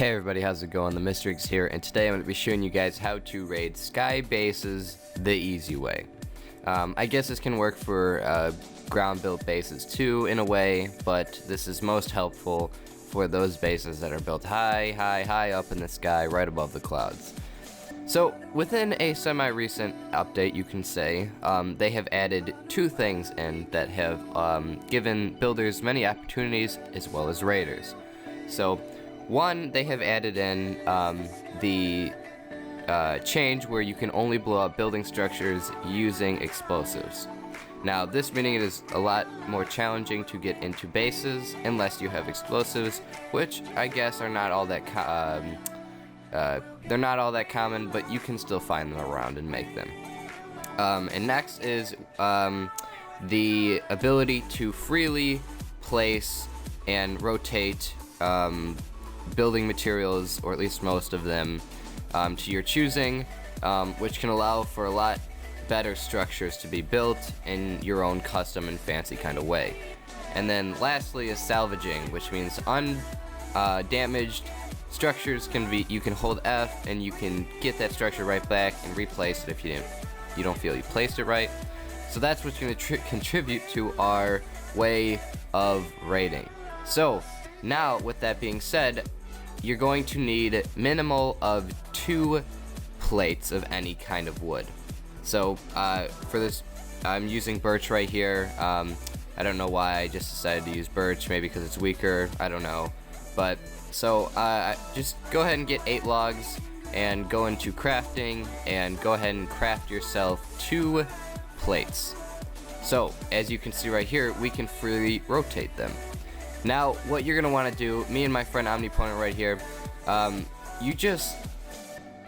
Hey everybody, how's it going? TheMrIggs here, and today I'm going to be showing you guys how to raid sky bases the easy way. I guess this can work for ground built bases too in a way, but this is most helpful for those bases that are built high up in the sky, right above the clouds. So within a semi-recent update, you can say, they have added two things in that have given builders many opportunities as well as raiders. So one, they have added in the change where you can only blow up building structures using explosives. Now, this meaning it is a lot more challenging to get into bases unless you have explosives, which I guess are not all that they're not all that common, but you can still find them around and make them. And next is the ability to freely place and rotate building materials, or at least most of them, to your choosing, which can allow for a lot better structures to be built in your own custom and fancy kind of way. And then lastly is salvaging, which means undamaged structures you can hold F and you can get that structure right back and replace it if you don't feel you placed it right. So that's what's going to contribute to our way of raiding. So now, with that being said, you're going to need minimal of 2 plates of any kind of wood. So for this, I'm using birch right here. I don't know why I just decided to use birch, maybe because it's weaker, I don't know. But so just go ahead and get 8 logs and go into crafting and go ahead and craft yourself 2 plates. So as you can see right here, we can freely rotate them. Now, what you're going to want to do, me and my friend Omniponent right here, you just,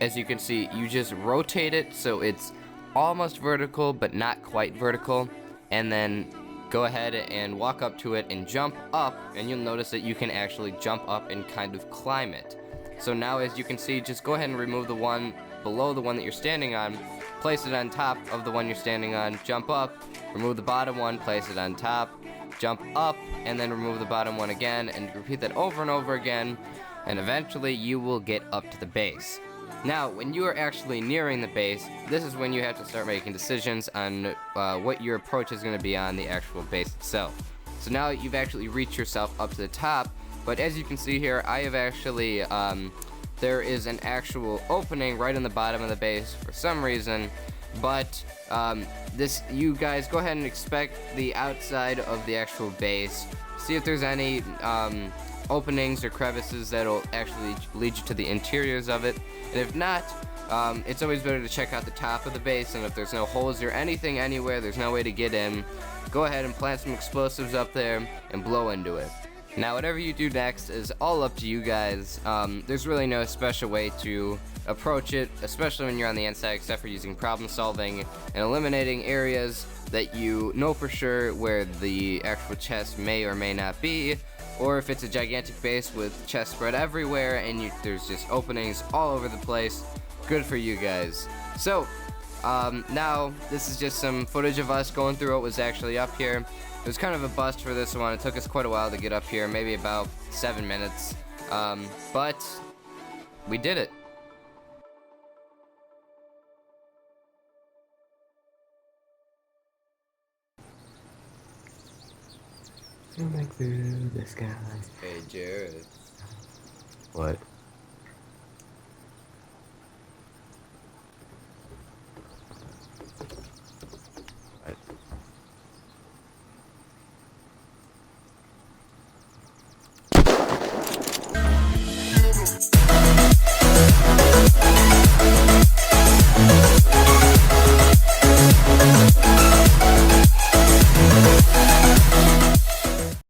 as you can see, you just rotate it so it's almost vertical but not quite vertical, and then go ahead and walk up to it and jump up, and you'll notice that you can actually jump up and kind of climb it. So now, as you can see, just go ahead and remove the one below the one that you're standing on, place it on top of the one you're standing on, jump up, remove the bottom one, place it on top, jump up, and then remove the bottom one again, and repeat that over and over again, and eventually you will get up to the base. Now, when you are actually nearing the base, this is when you have to start making decisions on what your approach is going to be on the actual base itself. So now you've actually reached yourself up to the top, but as you can see here, I have actually, there is an actual opening right on the bottom of the base for some reason, but you guys go ahead and inspect the outside of the actual base, see if there's any openings or crevices that'll actually lead you to the interiors of it, and if not, it's always better to check out the top of the base, and if there's no holes or anything anywhere, there's no way to get in, go ahead and plant some explosives up there and blow into it. Now, whatever you do next is all up to you guys. There's really no special way to approach it, especially when you're on the inside, except for using problem solving and eliminating areas that you know for sure where the actual chest may or may not be, or if it's a gigantic base with chests spread everywhere and there's just openings all over the place. Good for you guys. So now this is just some footage of us going through what was actually up here. It was kind of a bust for this one. It took us quite a while to get up here, maybe about 7 minutes, but we did it. Zooming through the skies. Hey Jared. What?